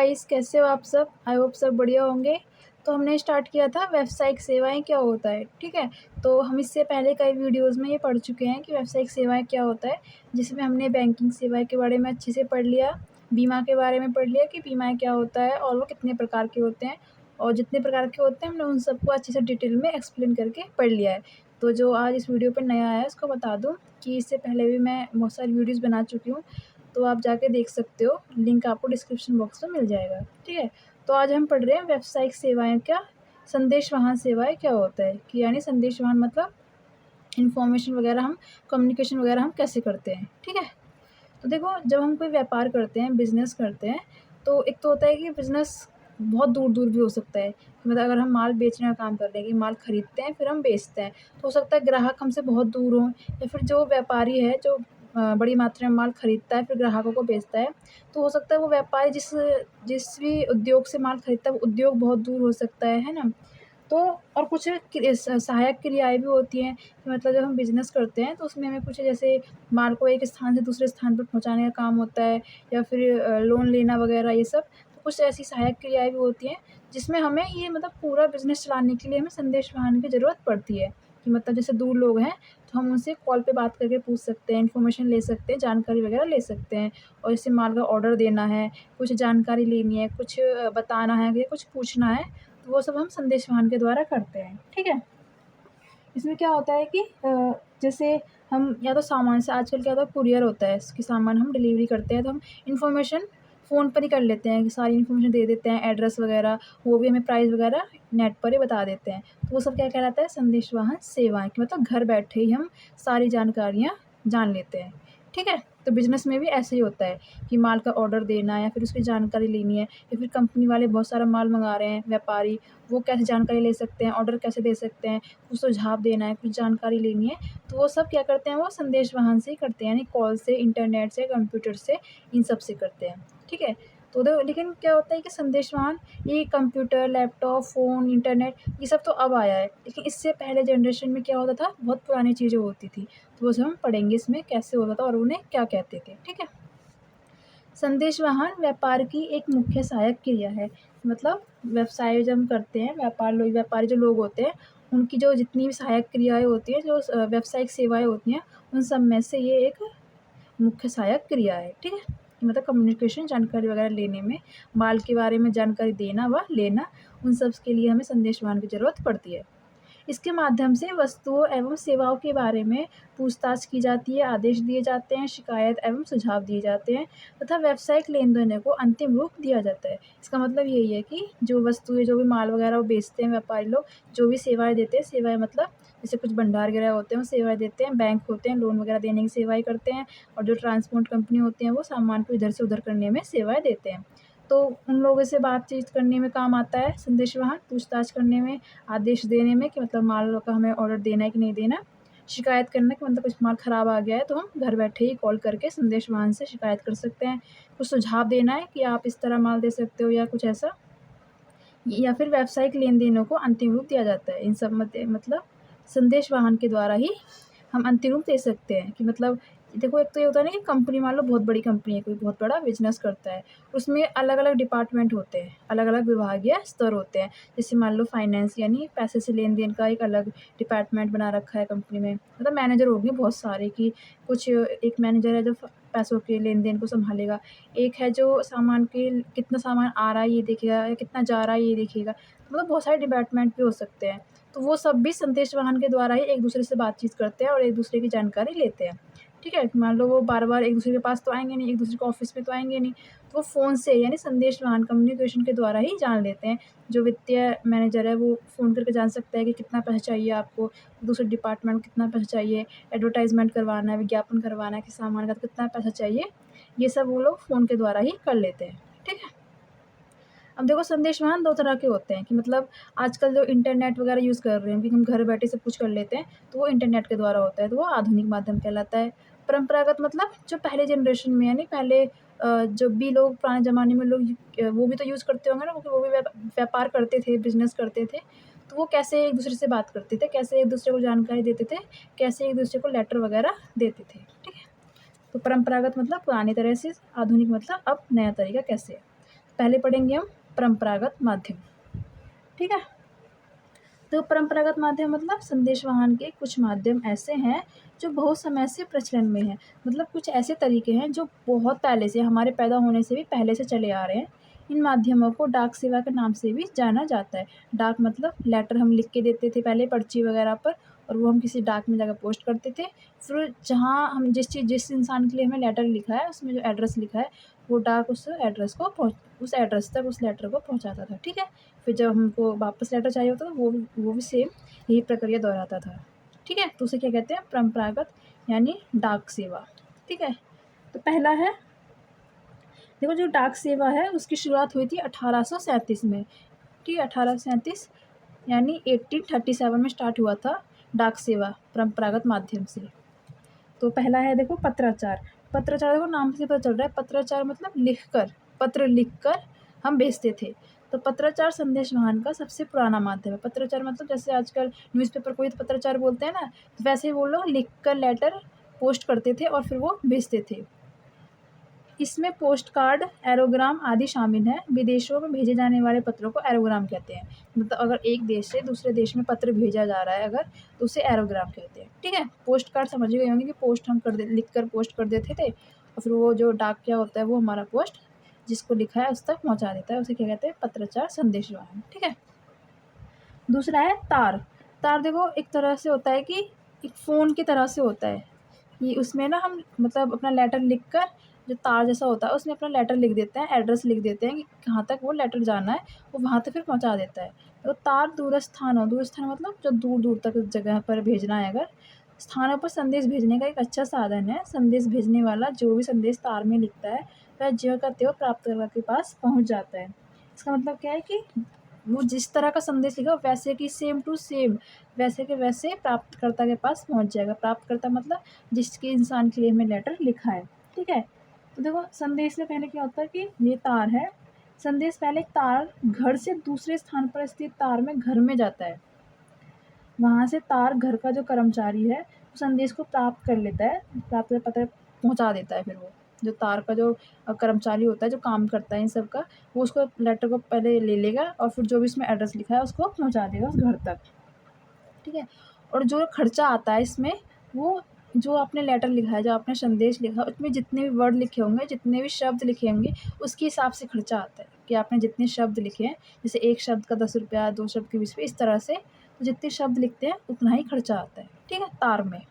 Guys, कैसे हो आप सब? आई होप सब बढ़िया होंगे। तो हमने स्टार्ट किया था व्यावसायिक सेवाएँ क्या होता है, ठीक है? तो हम इससे पहले कई वीडियोज़ में ये पढ़ चुके हैं कि व्यावसायिक सेवाएँ क्या होता है, जिसमें हमने बैंकिंग सेवाएँ के बारे में अच्छे से पढ़ लिया, बीमा के बारे में पढ़ लिया कि बीमा क्या होता है और वो कितने प्रकार के होते हैं, और जितने प्रकार के होते हैं हमने उन सबको अच्छे से डिटेल में एक्सप्लेन करके पढ़ लिया है। तो जो आज इस वीडियो पे नया आया है उसको बता दूँ कि इससे पहले भी मैं बहुत सारी वीडियोज़ बना चुकी हूँ, तो आप जाके देख सकते हो, लिंक आपको डिस्क्रिप्शन बॉक्स में मिल जाएगा, ठीक है? तो आज हम पढ़ रहे हैं व्यावसायिक सेवाएँ क्या, संदेशवाहन सेवाएँ क्या होता है, कि यानी संदेशवाहन मतलब इन्फॉर्मेशन वगैरह हम कम्युनिकेशन वगैरह हम कैसे करते हैं, ठीक है? तो देखो, जब हम कोई व्यापार करते हैं, बिज़नेस करते हैं, तो एक तो होता है कि बिज़नेस बहुत दूर-दूर भी हो सकता है। मतलब अगर हम माल बेचने का काम कर रहे हैं कि माल खरीदते हैं फिर हम बेचते हैं, तो हो सकता है ग्राहक हमसे बहुत दूर हों, या फिर जो व्यापारी है जो बड़ी मात्रा में माल खरीदता है फिर ग्राहकों को बेचता है, तो हो सकता है वो व्यापारी जिस जिस भी उद्योग से माल खरीदता है वो उद्योग बहुत दूर हो सकता है ना? तो और कुछ सहायक क्रियाएँ भी होती हैं कि मतलब जब हम बिज़नेस करते हैं तो उसमें हमें कुछ जैसे माल को एक स्थान से दूसरे स्थान पर पहुँचाने का काम होता है, या फिर लोन लेना वगैरह ये सब। तो कुछ ऐसी सहायक क्रियाएँ भी होती हैं जिसमें हमें ये मतलब पूरा बिज़नेस चलाने के लिए हमें संदेश वाहन की ज़रूरत पड़ती है, कि मतलब जैसे दूर लोग हैं तो हम उनसे कॉल पे बात करके पूछ सकते हैं, इन्फॉर्मेशन ले सकते हैं, जानकारी वगैरह ले सकते हैं। और जैसे माल का ऑर्डर देना है, कुछ जानकारी लेनी है, कुछ बताना है या कुछ पूछना है, तो वो सब हम संदेश वाहन के द्वारा करते हैं, ठीक है? इसमें क्या होता है कि जैसे हम या तो सामान से आजकल क्या होता है, कुरियर होता है कि सामान हम डिलीवरी करते हैं, तो हम इन्फॉर्मेशन फ़ोन पर ही कर लेते हैं कि सारी इन्फॉर्मेशन दे देते हैं, एड्रेस वगैरह, वो भी हमें प्राइस वगैरह नेट पर ही बता देते हैं। तो वो सब क्या कहलाता है, संदेशवाहन सेवाएँ, कि मतलब घर बैठे ही हम सारी जानकारियाँ जान लेते हैं, ठीक है? तो बिज़नेस में भी ऐसे ही होता है कि माल का ऑर्डर देना या फिर उसकी जानकारी लेनी है, या फिर कंपनी वाले बहुत सारा माल मँगा रहे हैं, व्यापारी, वो कैसे जानकारी ले सकते हैं, ऑर्डर कैसे दे सकते हैं, कुछ सुझाव देना है, कुछ जानकारी लेनी है, तो वो सब क्या करते हैं, वो संदेश वाहन से ही करते हैं, यानी कॉल से, इंटरनेट से, कंप्यूटर से, इन सब से करते हैं, ठीक है? तो लेकिन क्या होता है कि संदेश वाहन ये कंप्यूटर, लैपटॉप, फ़ोन, इंटरनेट ये सब तो अब आया है, लेकिन इससे पहले जनरेशन में क्या होता था, बहुत पुरानी चीज़ें होती थी। तो वो सब हम पढ़ेंगे इसमें कैसे होता था और उन्हें क्या कहते थे, ठीक है? संदेश वाहन व्यापार की एक मुख्य सहायक क्रिया है। मतलब व्यवसाय जब हम करते हैं, व्यापारी जो लोग होते हैं, उनकी जो जितनी भी सहायक क्रियाएँ होती हैं, जो व्यावसायिक सेवाएँ होती हैं, उन सब में से ये एक मुख्य सहायक क्रिया है, ठीक है? मतलब कम्युनिकेशन, जानकारी वगैरह लेने में, माल के बारे में जानकारी देना व लेना, उन सब के लिए हमें संदेश वाहन की ज़रूरत पड़ती है। इसके माध्यम से वस्तुओं एवं सेवाओं के बारे में पूछताछ की जाती है, आदेश दिए जाते हैं, शिकायत एवं सुझाव दिए जाते हैं तथा व्यावसायिक लेन-देन को अंतिम रूप दिया जाता है। इसका मतलब यही है कि जो वस्तुएँ, जो भी माल वगैरह वो बेचते हैं व्यापारी लोग, जो भी सेवाएँ देते हैं, सेवाएँ मतलब जैसे कुछ भंडार वगैरह होते हैं, वो सेवाएँ देते हैं, बैंक होते हैं, लोन वगैरह देने की सेवाएँ करते हैं, और जो ट्रांसपोर्ट कंपनी होती हैं, वो सामान को इधर से उधर करने में सेवाएँ देते हैं। तो उन लोगों से बातचीत करने में काम आता है संदेश वाहन, पूछताछ करने में, आदेश देने में कि मतलब माल का हमें ऑर्डर देना है कि नहीं देना, शिकायत करना कि मतलब कुछ माल ख़राब आ गया है तो हम घर बैठे ही कॉल करके संदेश वाहन से शिकायत कर सकते हैं। कुछ सुझाव देना है कि आप इस तरह माल दे सकते हो या कुछ ऐसा, या फिर व्यावसायिक लेन-देनों को अंतिम रूप दिया जाता है। इन सब मतलब संदेश वाहन के द्वारा ही हम अंतिम रूप दे सकते हैं, कि मतलब देखो, एक तो ये होता है ना कि कंपनी, मान लो बहुत बड़ी कंपनी है, कोई बहुत बड़ा बिज़नेस करता है, उसमें अलग-अलग डिपार्टमेंट होते हैं, अलग-अलग विभागीय स्तर होते हैं। जैसे मान लो फाइनेंस, यानी पैसे से लेन-देन का एक अलग डिपार्टमेंट बना रखा है कंपनी में। मतलब मैनेजर होंगे बहुत सारे, कि कुछ एक मैनेजर है जो पैसों के लेन-देन को सँभालेगा, एक है जो सामान के कितना सामान आ रहा है ये देखेगा या कितना जा रहा है ये देखेगा। मतलब बहुत सारे डिपार्टमेंट भी हो सकते हैं। तो वो सब भी संदेश वाहन के द्वारा ही एक-दूसरे से बातचीत करते हैं और एक-दूसरे की जानकारी लेते हैं। ठीक है? मान लो वो बार-बार एक-दूसरे के पास तो आएँगे नहीं, एक-दूसरे के ऑफ़िस में तो आएँगे नहीं, तो वो फ़ोन से, यानी संदेश वाहन कम्युनिकेशन के द्वारा ही जान लेते हैं। जो वित्तीय मैनेजर है वो फ़ोन करके जान सकता है कि कितना पैसा चाहिए आपको, दूसरे डिपार्टमेंट को कितना पैसा चाहिए, एडवर्टाइज़मेंट करवाना है, विज्ञापन करवाना है कि सामान का कितना पैसा चाहिए, ये सब वो लोग फ़ोन के द्वारा ही कर लेते हैं। ठीक है? अब देखो, संदेश वाहन 2 तरह के होते हैं, कि मतलब आजकल जो इंटरनेट वगैरह यूज़ कर रहे हैं, कि हम घर बैठे सब कुछ कर लेते हैं, तो वो इंटरनेट के द्वारा होता है, तो वो आधुनिक माध्यम कहलाता है। परंपरागत मतलब जो पहले जनरेशन में, यानी पहले जब भी लोग पुराने ज़माने में लोग वो भी तो यूज़ करते होंगे ना, क्योंकि वो भी व्यापार करते थे, बिज़नेस करते थे, तो वो कैसे एक-दूसरे से बात करते थे, कैसे एक-दूसरे को जानकारी देते थे, कैसे एक-दूसरे को लेटर वगैरह देते थे, ठीक है? तो परंपरागत मतलब पुरानी तरह से, आधुनिक मतलब अब नया तरीका कैसे है। पहले पढ़ेंगे हम परंपरागत माध्यम। ठीक है, तो परंपरागत माध्यम मतलब संदेशवाहन के कुछ माध्यम ऐसे हैं जो बहुत समय से प्रचलन में हैं। मतलब कुछ ऐसे तरीके हैं जो बहुत पहले से, हमारे पैदा होने से भी पहले से चले आ रहे हैं। इन माध्यमों को डाक सेवा के नाम से भी जाना जाता है। डाक मतलब लेटर हम लिख के देते थे पहले पर्ची वगैरह पर, और वो हम किसी डाक में जाकर पोस्ट करते थे। फिर जहाँ हम जिस इंसान के लिए हमें लेटर लिखा है उसमें जो एड्रेस लिखा है वो डाक उस एड्रेस तक उस लेटर को पहुँचाता था। ठीक है, फिर जब हमको वापस लेटर चाहिए होता था वो भी सेम यही प्रक्रिया दोहराता था। ठीक है, तो उसे क्या कहते हैं, परंपरागत यानी डाक सेवा। ठीक है, तो पहला है, देखो जो डाक सेवा है उसकी शुरुआत हुई थी 1837 में। ठीक है, 1837 यानी 1837 में स्टार्ट हुआ था डाक सेवा परंपरागत माध्यम से। तो पहला है देखो पत्राचार। पत्राचार देखो नाम से पता चल रहा है, पत्राचार मतलब लिखकर, पत्र लिखकर हम भेजते थे। तो पत्राचार संदेशवाहन का सबसे पुराना माध्यम है। पत्राचार मतलब जैसे आजकल न्यूज़पेपर को ही तो पत्राचार बोलते हैं ना, तो वैसे ही वो लोग लिखकर लेटर पोस्ट करते थे और फिर वो भेजते थे। इसमें पोस्ट कार्ड, एरोग्राम आदि शामिल हैं। विदेशों में भेजे जाने वाले पत्रों को एरोग्राम कहते हैं। मतलब अगर एक देश से दूसरे देश में पत्र भेजा जा रहा है अगर, तो उसे एरोग्राम कहते हैं। ठीक है, पोस्ट कार्ड समझ गए होंगे कि पोस्ट हम लिख कर पोस्ट कर देते थे, और फिर वो जो डाक क्या होता है वो हमारा पोस्ट जिसको लिखा है उस तक पहुँचा देता है, उसे क्या कहते हैं, पत्राचार संदेशवाहन। ठीक है, दूसरा है तार। तार देखो एक तरह से होता है कि एक फ़ोन की तरह से होता है कि उसमें ना हम मतलब अपना लेटर लिख कर, जो तार जैसा होता है उसमें अपना लेटर लिख देते हैं, एड्रेस लिख देते हैं कि कहाँ तक वो लेटर जाना है, वो वहाँ तक फिर पहुँचा देता है। तो तार दूरस्थान मतलब जो दूर दूर तक जगह पर भेजना है, अगर स्थानों पर संदेश भेजने का एक अच्छा साधन है। संदेश भेजने वाला जो भी संदेश तार में लिखता है वह ज्यों का त्यों प्राप्तकर्ता के पास पहुँच जाता है। इसका मतलब क्या है कि वो जिस तरह का संदेश लिखा वैसे कि सेम टू सेम, वैसे के वैसे प्राप्तकर्ता के पास पहुँच जाएगा। प्राप्तकर्ता मतलब जिसके इंसान के लिए हमें लेटर लिखा है। ठीक है, तो देखो संदेश से पहले क्या होता है कि ये तार है। संदेश पहले तार घर से दूसरे स्थान पर स्थित तार में घर में जाता है। वहाँ से तार घर का जो कर्मचारी है वो संदेश को प्राप्त कर लेता है, प्राप्त कर पता पहुँचा देता है। फिर वो जो तार का जो कर्मचारी होता है जो काम करता है इन सब का, वो उसको लेटर को पहले ले लेगा और फिर जो भी इसमें एड्रेस लिखा है उसको पहुँचा देगा उस घर तक। ठीक है, और जो खर्चा आता है इसमें, वो जो आपने लेटर लिखा है, जो आपने संदेश लिखा है, उसमें जितने भी वर्ड लिखे होंगे, जितने भी शब्द लिखे होंगे, उसके हिसाब से खर्चा आता है कि आपने जितने शब्द लिखे हैं। जैसे एक शब्द का 10 रुपया, 2 शब्द के 20 रुपये, इस तरह से तो जितने शब्द लिखते हैं उतना ही खर्चा आता है। ठीक है, तार में।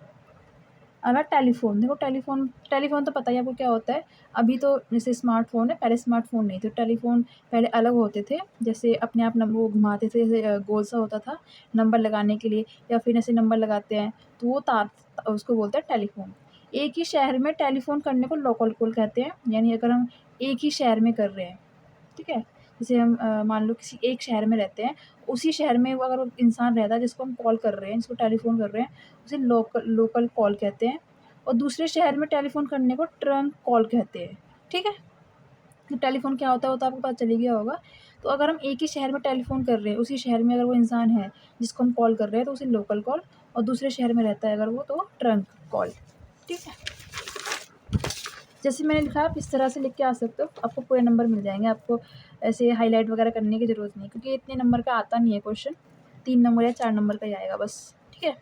अब है टेलीफ़ोन। देखो टेलीफ़ोन टेलीफ़ोन तो पता ही है आपको क्या होता है। अभी तो जैसे स्मार्टफ़ोन है, पहले स्मार्टफ़ोन नहीं थे। टेलीफ़ोन पहले अलग होते थे, जैसे अपने आप वो घुमाते थे, जैसे गोल सा होता था नंबर लगाने के लिए, या फिर ऐसे नंबर लगाते हैं तो वो तार, उसको बोलते हैं टेलीफ़ोन। एक ही शहर में टेलीफ़ोन करने को लोकल कॉल कहते हैं। यानी अगर हम एक ही शहर में कर रहे हैं, ठीक है, जैसे हम मान लो किसी एक शहर में रहते हैं, उसी शहर में वो अगर इंसान रहता है जिसको हम कॉल कर रहे हैं, जिसको टेलीफ़ोन कर रहे हैं, उसे लोकल कॉल कहते हैं। और दूसरे शहर में टेलीफ़ोन करने को ट्रंक कॉल कहते हैं। ठीक है, तो टेलीफ़ोन क्या होता है वो तो आपको पता चल ही गया होगा। तो अगर हम एक ही शहर में टेलीफ़ोन कर रहे हैं, उसी शहर में अगर वो इंसान है जिसको हम कॉल कर रहे हैं तो उसे लोकल कॉल, और दूसरे शहर में रहता है अगर वो, तो ट्रंक कॉल। ठीक है, जैसे मैंने लिखा आप इस तरह से लिख के आ सकते हो, आपको पूरे नंबर मिल जाएंगे। आपको ऐसे हाईलाइट वगैरह करने की ज़रूरत नहीं, क्योंकि इतने नंबर का आता नहीं है क्वेश्चन, 3 नंबर या 4 नंबर का ही आएगा बस। ठीक है,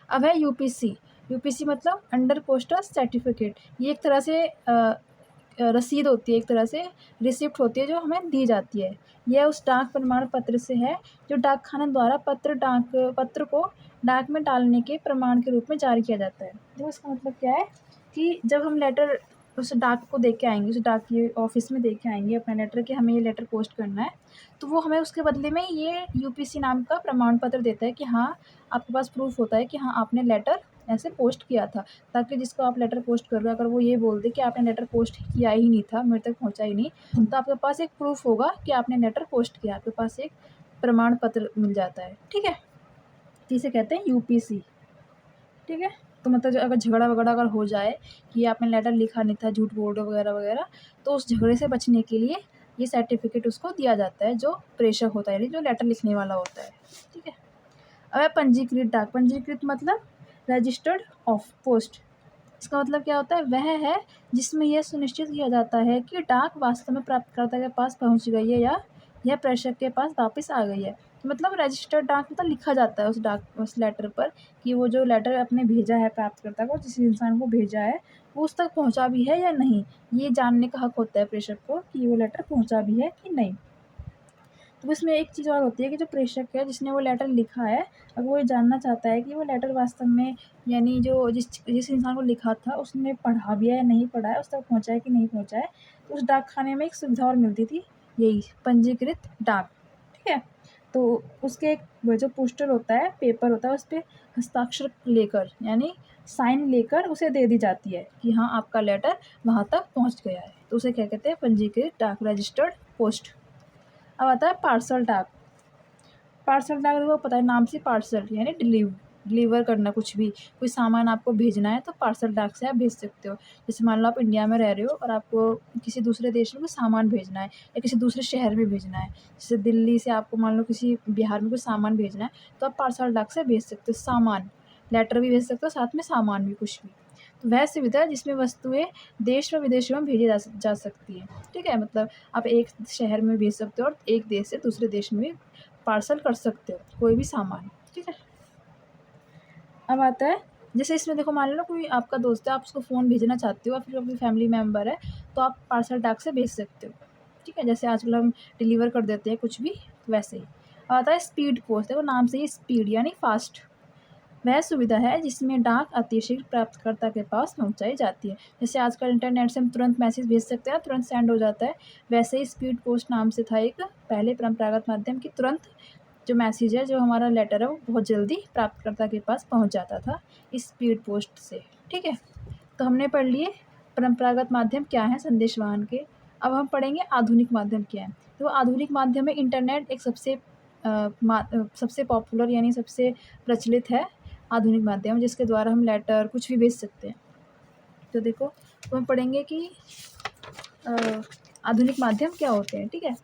अब है यूपीसी। यूपीसी मतलब अंडर पोस्टल सर्टिफिकेट। ये एक तरह से रसीद होती है, एक तरह से रिसिप्ट होती है जो हमें दी जाती है। यह उस डाक प्रमाण पत्र से है जो डाकखाने द्वारा पत्र को डाक में डालने के प्रमाण के रूप में जारी किया जाता है। तो इसका मतलब क्या है कि जब हम लेटर उस डाक को दे के आएँगे, उस डाक के ऑफ़िस में दे के आएँगे अपना लेटर कि हमें ये लेटर पोस्ट करना है, तो वो हमें उसके बदले में ये यूपीसी नाम का प्रमाण पत्र देता है कि हाँ, आपके पास प्रूफ़ होता है कि हाँ, आपने लेटर ऐसे पोस्ट किया था। ताकि जिसको आप लेटर पोस्ट कर रहे हो, अगर वो ये बोल दे कि आपने लेटर पोस्ट किया ही नहीं था, मेरे तक पहुँचा ही नहीं, तो आपके पास एक प्रूफ़ होगा कि आपने लेटर पोस्ट किया, आपके पास एक प्रमाण पत्र मिल जाता है। ठीक है? तो इसे कहते हैं यूपीसी। ठीक है? तो मतलब जो अगर झगड़ा-वगड़ा अगर हो जाए कि आपने लेटर लिखा नहीं था, झूठ बोल रहे हो वगैरह-वगैरह, तो उस झगड़े से बचने के लिए ये सर्टिफ़िकेट उसको दिया जाता है, जो प्रेषक होता है, यानी जो लेटर लिखने वाला होता है। ठीक है? अब है पंजीकृत डाक। पंजीकृत मतलब रजिस्टर्ड ऑफ पोस्ट। इसका मतलब क्या होता है, वह है जिसमें यह सुनिश्चित किया जाता है कि डाक वास्तव में प्राप्तकर्ता के पास पहुँच गई है या यह प्रेषक के पास वापस आ गई है। तो मतलब रजिस्टर्ड डाक मतलब लिखा जाता है उस लेटर पर कि वो जो लेटर आपने भेजा है प्राप्तकर्ता को, जिस इंसान को भेजा है, वो उस तक पहुँचा भी है या नहीं। ये जानने का हक होता है प्रेषक को कि वो लेटर पहुँचा भी है कि नहीं। तो इसमें एक चीज़ और होती है कि जो प्रेषक है जिसने वो लेटर लिखा है, अगर वो ये जानना चाहता है कि वो लेटर वास्तव में यानी जो जिस इंसान को लिखा था उसने पढ़ा भी है या नहीं पढ़ा है, उस तक पहुँचा है कि नहीं पहुँचा है, तो उस डाकखाने में एक सुविधा और मिलती थी, यही पंजीकृत डाक। ठीक है? तो उसके एक वो जो पोस्टर होता है, पेपर होता है, उस पे हस्ताक्षर लेकर यानी साइन लेकर उसे दे दी जाती है कि हाँ, आपका लेटर वहाँ तक पहुँच गया है। तो उसे क्या कहते हैं, पंजीकृत डाक, रजिस्टर्ड पोस्ट। अब आता है पार्सल डाक। पार्सल डाक देखो पता है नाम से, पार्सल यानी डिलीवर करना, कुछ भी कोई सामान आपको भेजना है तो पार्सल डाक से आप भेज सकते हो। जैसे मान लो आप इंडिया में रह रहे हो और आपको किसी दूसरे देश में कोई सामान भेजना है या किसी दूसरे शहर में भेजना है, जैसे दिल्ली से आपको मान लो किसी बिहार में कोई सामान भेजना है, तो आप पार्सल डाक से भेज सकते हो सामान। लेटर भी भेज सकते हो, साथ में सामान भी, कुछ भी। तो वह सुविधा जिसमें वस्तुएँ देश व विदेशों में भेजी जा सकती हैं। ठीक है? मतलब आप एक शहर में भेज सकते हो और एक देश से दूसरे देश में भी पार्सल कर सकते हो कोई भी सामान। ठीक है? अब आता है, जैसे इसमें देखो मान लो कोई आपका दोस्त है, आप उसको फ़ोन भेजना चाहते हो या फिर कोई फैमिली मेम्बर है, तो आप पार्सल डाक से भेज सकते हो। ठीक है? जैसे आजकल हम डिलीवर कर देते हैं कुछ भी, वैसे ही। अब आता है स्पीड पोस्ट, देखो नाम से ही स्पीड यानी फ़ास्ट। वह सुविधा है जिसमें डाक अतिशीघ्र प्राप्तकर्ता के पास पहुँचाई जाती है। जैसे आजकल इंटरनेट से हम तुरंत मैसेज भेज सकते हैं, तुरंत सेंड हो जाता है, वैसे ही स्पीड पोस्ट नाम से था एक पहले परंपरागत माध्यम कि तुरंत जो मैसेज है, जो हमारा लेटर है, वो बहुत जल्दी प्राप्तकर्ता के पास पहुँच जाता था इस स्पीड पोस्ट से। ठीक है? तो हमने पढ़ लिए परंपरागत माध्यम क्या है संदेशवाहन के। अब हम पढ़ेंगे आधुनिक माध्यम क्या है। तो आधुनिक माध्यम में इंटरनेट एक सबसे पॉपुलर यानी सबसे प्रचलित है आधुनिक माध्यम, जिसके द्वारा हम लेटर कुछ भी भेज सकते हैं। तो देखो, तो हम पढ़ेंगे कि आधुनिक माध्यम क्या होते हैं। ठीक है?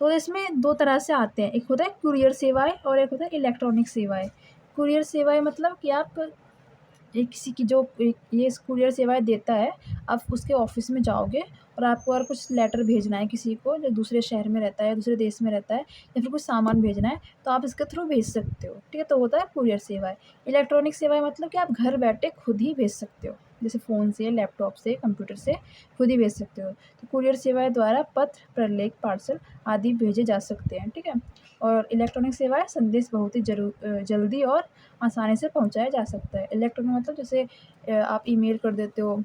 तो इसमें 2 तरह से आते हैं, एक होता है कुरियर सेवाएँ और एक होता है इलेक्ट्रॉनिक सेवाएँ। कुरियर सेवाएँ मतलब कि आप किसी की जो ये कुरियर सेवाएँ देता है, आप उसके ऑफ़िस में जाओगे और आपको अगर कुछ लेटर भेजना है किसी को जो दूसरे शहर में रहता है, दूसरे देश में रहता है या फिर कुछ सामान भेजना है, तो आप इसके थ्रू भेज सकते हो। ठीक है? तो होता है कुरियर सेवाएँ। इलेक्ट्रॉनिक सेवाएँ मतलब कि आप घर बैठे खुद ही भेज सकते हो, जैसे फ़ोन से, लैपटॉप से, कंप्यूटर से खुद ही भेज सकते हो। तो कुरियर सेवाएँ द्वारा पत्र, प्रलेख, पार्सल आदि भेजे जा सकते हैं। ठीक है? और इलेक्ट्रॉनिक सेवाएँ संदेश बहुत ही जल्दी और आसानी से पहुँचाया जा सकता है। इलेक्ट्रॉनिक मतलब जैसे आप ईमेल कर देते हो,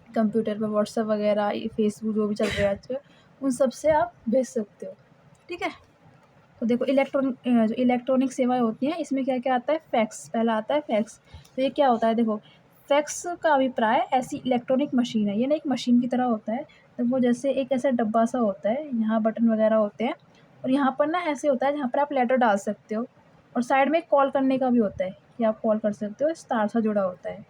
कंप्यूटर पे व्हाट्सएप वगैरह, ये फेसबुक जो भी चल रहा है आजकल, उन सब से आप भेज सकते हो। ठीक है? तो देखो जो इलेक्ट्रॉनिक सेवाएँ होती हैं, इसमें क्या-क्या आता है, फैक्स, पहला आता है फैक्स। तो ये क्या होता है देखो, फैक्स का अभिप्राय ऐसी इलेक्ट्रॉनिक मशीन है, ये ना एक मशीन की तरह होता है। तो वो जैसे एक ऐसा डब्बा-सा होता है, यहाँ बटन वगैरह होते हैं और यहाँ पर ना ऐसे होता है जहाँ पर आप लेटर डाल सकते हो और साइड में कॉल करने का भी होता है कि आप कॉल कर सकते हो, तार-सा जुड़ा होता है।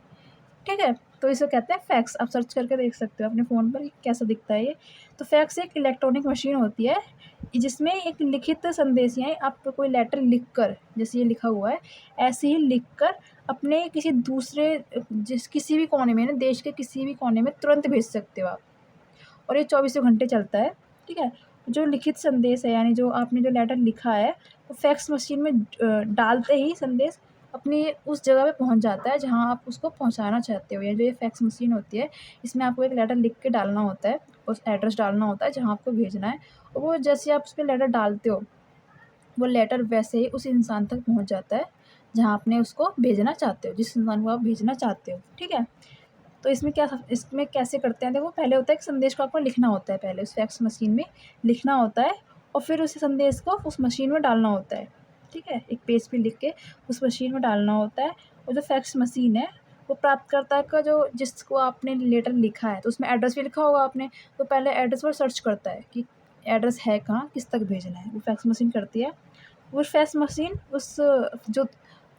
ठीक है? तो इसे कहते हैं फैक्स। आप सर्च करके देख सकते हो अपने फ़ोन पर कि कैसा दिखता है ये। तो फैक्स एक इलेक्ट्रॉनिक मशीन होती है, जिसमें एक लिखित संदेश यानी आप कोई लेटर लिख कर, जैसे ये लिखा हुआ है, ऐसे ही लिख कर अपने किसी दूसरे किसी भी कोने में ना, देश के किसी भी कोने में तुरंत भेज सकते हो आप और ये चौबीसों घंटे चलता है। ठीक है? जो लिखित संदेश है यानी जो आपने जो लेटर लिखा है, वो फैक्स मशीन में डालते ही संदेश अपनी उस जगह पे पहुँच जाता है जहाँ आप उसको पहुँचाना चाहते हो। या जो ये फैक्स मशीन होती है, इसमें आपको एक लेटर लिख के डालना होता है, उस एड्रेस डालना होता है जहाँ आपको भेजना है और वो जैसे आप उसपे लेटर डालते हो, वो लेटर वैसे ही उस इंसान तक पहुँच जाता है जहाँ आपने उसको भेजना चाहते हो, जिस इंसान को आप भेजना चाहते हो। ठीक है? तो इसमें कैसे करते हैं, देखो पहले होता है कि संदेश को आपको लिखना होता है, पहले उस फैक्स मशीन में लिखना होता है और फिर उस संदेश को उस मशीन में डालना होता है। ठीक है? एक पेज पे लिख के उस मशीन में डालना होता है और जो फैक्स मशीन है, वो प्राप्तकर्ता का जो जिसको आपने लेटर लिखा है, तो उसमें एड्रेस भी लिखा होगा आपने, तो पहले एड्रेस पर सर्च करता है कि एड्रेस है कहाँ, किस तक भेजना है, वो फैक्स मशीन करती है। वो फैक्स मशीन जो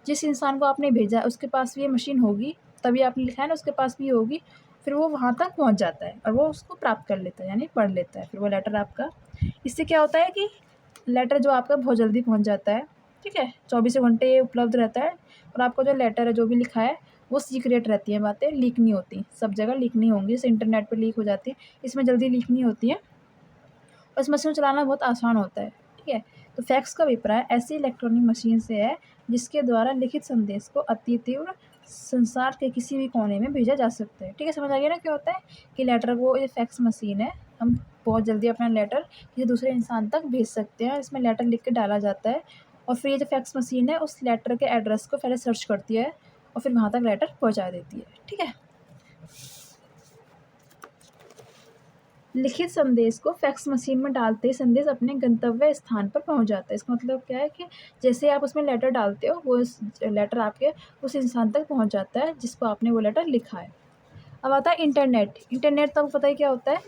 जिस इंसान को आपने भेजा है उसके पास भी ये मशीन होगी, तभी आपने लिखा है ना, उसके पास भी होगी, फिर वो वहाँ तक पहुँच जाता है और वो उसको प्राप्त कर लेता है यानी पढ़ लेता है, फिर वो लेटर आपका। इससे क्या होता है कि लेटर जो आपका बहुत जल्दी पहुँच जाता है। ठीक है? 24 घंटे ये उपलब्ध रहता है और आपका जो लेटर है, जो भी लिखा है, वो सीक्रेट रहती हैं बातें, लीक नहीं होती, सब जगह लीक नहीं होंगी, जैसे इंटरनेट पे लीक हो जाती है, इसमें जल्दी लीक नहीं होती है और इस मशीन को चलाना बहुत आसान होता है, ठीक है। तो फैक्स का अभिप्राय ऐसी इलेक्ट्रॉनिक मशीन से है जिसके द्वारा लिखित संदेश को अति तीव्र संसार के किसी भी कोने में भेजा जा सकता है, ठीक है। समझ आ गया ना क्या होता है कि लेटर वो ये फैक्स मशीन है, हम बहुत जल्दी अपना लेटर किसी दूसरे इंसान तक भेज सकते हैं, इसमें लेटर लिख के डाला जाता है और फिर ये जो फैक्स मशीन है उस लेटर के एड्रेस को पहले सर्च करती है और फिर वहाँ तक लेटर पहुँचा देती है, ठीक है। लिखित संदेश को फैक्स मशीन में डालते ही संदेश अपने गंतव्य स्थान पर पहुंच जाता है। इसका मतलब क्या है कि जैसे आप उसमें लेटर डालते हो वो लेटर आपके उस इंसान तक पहुंच जाता है जिसको आपने वो लेटर लिखा है। अब आता है इंटरनेट। इंटरनेट तो आपको पता ही क्या होता है।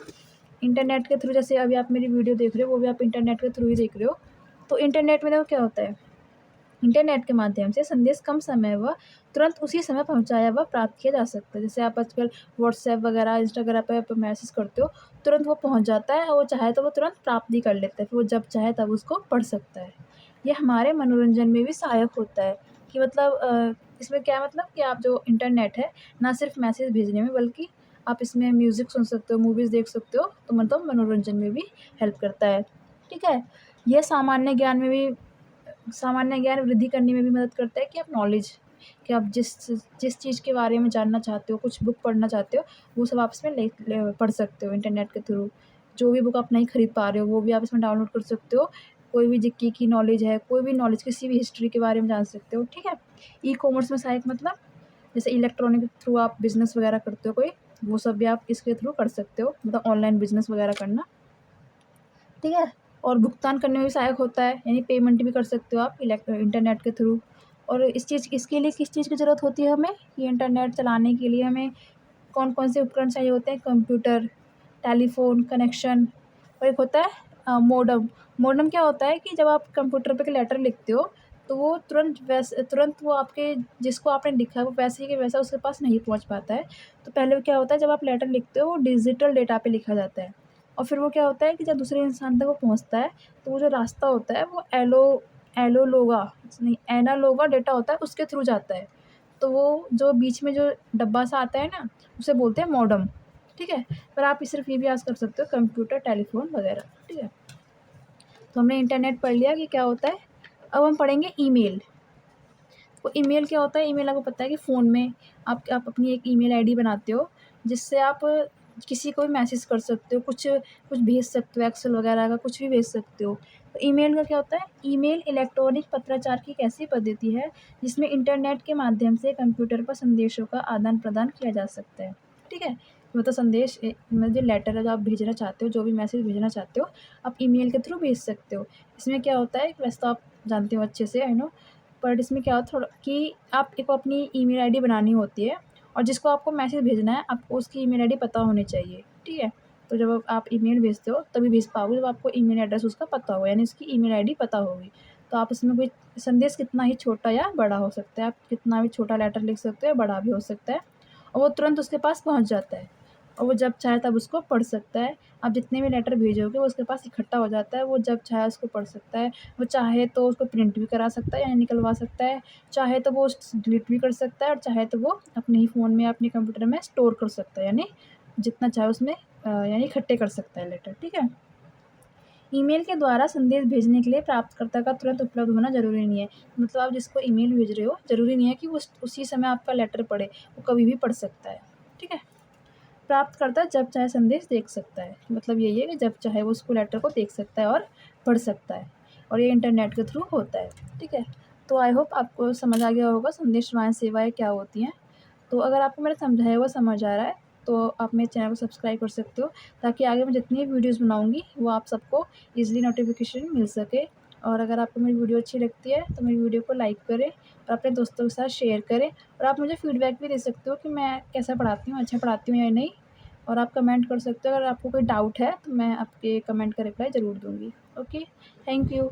इंटरनेट के थ्रू, जैसे अभी आप मेरी वीडियो देख रहे हो वो भी आप इंटरनेट के थ्रू ही देख रहे हो। तो इंटरनेट में देखो क्या होता है, इंटरनेट के माध्यम से संदेश कम समय व तुरंत उसी समय पहुंचाया व प्राप्त किया जा सकता है। जैसे आप आजकल व्हाट्सएप वगैरह इंस्टाग्राम पे मैसेज करते हो, तुरंत वो पहुंच जाता है और वो चाहे तो वो तुरंत प्राप्त भी कर लेता है, फिर वो जब चाहे तब उसको पढ़ सकता है। ये हमारे मनोरंजन में भी सहायक होता है कि मतलब इसमें क्या मतलब कि आप जो इंटरनेट है ना सिर्फ मैसेज भेजने में बल्कि आप इसमें म्यूज़िक सुन सकते हो, मूवीज़ देख सकते हो, तो मतलब मनोरंजन में भी हेल्प करता है, ठीक है। यह सामान्य ज्ञान वृद्धि करने में भी मदद करता है कि आप नॉलेज, कि आप जिस चीज़ के बारे में जानना चाहते हो, कुछ बुक पढ़ना चाहते हो, वो सब आप इसमें पढ़ सकते हो इंटरनेट के थ्रू। जो भी बुक आप नहीं खरीद पा रहे हो वो भी आप इसमें डाउनलोड कर सकते हो। कोई भी जीके की नॉलेज है, कोई भी नॉलेज किसी भी हिस्ट्री के बारे में जान सकते हो, ठीक है। ई कॉमर्स में सहायक मतलब जैसे इलेक्ट्रॉनिक के थ्रू आप बिज़नेस वगैरह करते हो कोई, वो सब भी आप इसके थ्रू कर सकते हो, मतलब ऑनलाइन बिज़नेस वगैरह करना, ठीक है। और भुगतान करने में भी सहायक होता है, यानी पेमेंट भी कर सकते हो आप इंटरनेट के थ्रू। और इसके लिए किस चीज़ की ज़रूरत होती है हमें, ये इंटरनेट चलाने के लिए हमें कौन-कौन से उपकरण चाहिए होते हैं, कंप्यूटर, टेलीफ़ोन कनेक्शन और एक होता है मॉडेम। मॉडेम क्या होता है कि जब आप कंप्यूटर पे लेटर लिखते हो, तो वो तुरंत वो आपके जिसको आपने लिखा है वो वैसे ही कि वैसा उसके पास नहीं पहुँच पाता है। तो पहले क्या होता है जब आप लेटर लिखते हो वो डिजिटल डेटा पे लिखा जाता है और फिर वो क्या होता है कि जब दूसरे इंसान तक वो पहुँचता है, तो वो जो रास्ता होता है वो एलोलोगा नहीं एनालोगा डेटा होता है उसके थ्रू जाता है। तो वो जो बीच में जो डब्बा सा आता है ना, उसे बोलते हैं मॉडेम, ठीक है। पर आप सिर्फ ये भी याद कर सकते हो कंप्यूटर, टेलीफ़ोन वगैरह, ठीक है। तो हमने इंटरनेट पढ़ लिया कि क्या होता है। अब हम पढ़ेंगे ईमेल। तो ईमेल क्या होता है, ईमेल आपको पता है कि फ़ोन में आप अपनी एक ईमेल आईडी बनाते हो, जिससे आप किसी को भी मैसेज कर सकते हो, कुछ कुछ भेज सकते हो, एक्सेल वगैरह का कुछ भी भेज सकते हो। तो ईमेल का क्या होता है, ईमेल इलेक्ट्रॉनिक पत्राचार की एक ऐसी पद्धति है, जिसमें इंटरनेट के माध्यम से कंप्यूटर पर संदेशों का आदान-प्रदान किया जा सकता है, ठीक है। मतलब संदेश मतलब जो लेटर है जो आप भेजना चाहते हो, जो भी मैसेज भेजना चाहते हो, आप ईमेल के थ्रू भेज सकते हो। इसमें क्या होता है, वैसे तो आप जानते हो अच्छे से, आई नो, बट इसमें क्या होता थोड़ा कि आप एक अपनी ईमेल आईडी बनानी होती है और जिसको आपको मैसेज भेजना है आपको उसकी ईमेल आईडी पता होनी चाहिए, ठीक है। तो जब आप ईमेल भेजते हो तभी भेज पाओगे जब आपको ईमेल एड्रेस उसका पता हो, यानी उसकी ईमेल आईडी पता होगी। तो आप इसमें कोई संदेश कितना ही छोटा या बड़ा हो सकता है, आप कितना भी छोटा लेटर लिख सकते हो या बड़ा भी हो सकता है और वो तुरंत उसके पास पहुँच जाता है और वो जब चाहे तब उसको पढ़ सकता है। आप जितने भी लेटर भेजोगे वो उसके पास इकट्ठा हो जाता है, वो जब चाहे उसको पढ़ सकता है। वो चाहे तो उसको प्रिंट भी करा सकता है यानी निकलवा सकता है, चाहे तो वो डिलीट भी कर सकता है और चाहे तो वो अपने ही फ़ोन में या अपने कंप्यूटर में स्टोर कर सकता है, यानी जितना चाहे उसमें यानी इकट्ठे कर सकता है लेटर, ठीक है। ईमेल के द्वारा संदेश भेजने के लिए प्राप्तकर्ता का तुरंत उपलब्ध होना ज़रूरी नहीं है। मतलब आप जिसको ईमेल भेज रहे हो, ज़रूरी नहीं है कि वो उसी समय आपका लेटर पढ़े, वो कभी भी पढ़ सकता है, ठीक है। प्राप्तकर्ता जब चाहे संदेश देख सकता है, मतलब यही है कि जब चाहे वो उसको लेटर को देख सकता है और पढ़ सकता है और ये इंटरनेट के थ्रू होता है, ठीक है। तो आई होप आपको समझ आ गया होगा संदेशवाहन सेवाएँ क्या होती हैं। तो अगर आपको मैंने समझाया हुआ समझ आ रहा है, तो आप मेरे चैनल को सब्सक्राइब कर सकते हो, ताकि आगे मैं जितनी वीडियोज़ बनाऊँगी वो आप सबको ईज़िली नोटिफ़िकेशन मिल सके। और अगर आपको मेरी वीडियो अच्छी लगती है तो मेरी वीडियो को लाइक करें और अपने दोस्तों के साथ शेयर करें और आप मुझे फ़ीडबैक भी दे सकते हो कि मैं कैसा पढ़ाती हूँ, अच्छा पढ़ाती हूँ या नहीं। और आप कमेंट कर सकते हो, अगर आपको कोई डाउट है तो मैं आपके कमेंट का रिप्लाई ज़रूर दूँगी। Okay, thank you.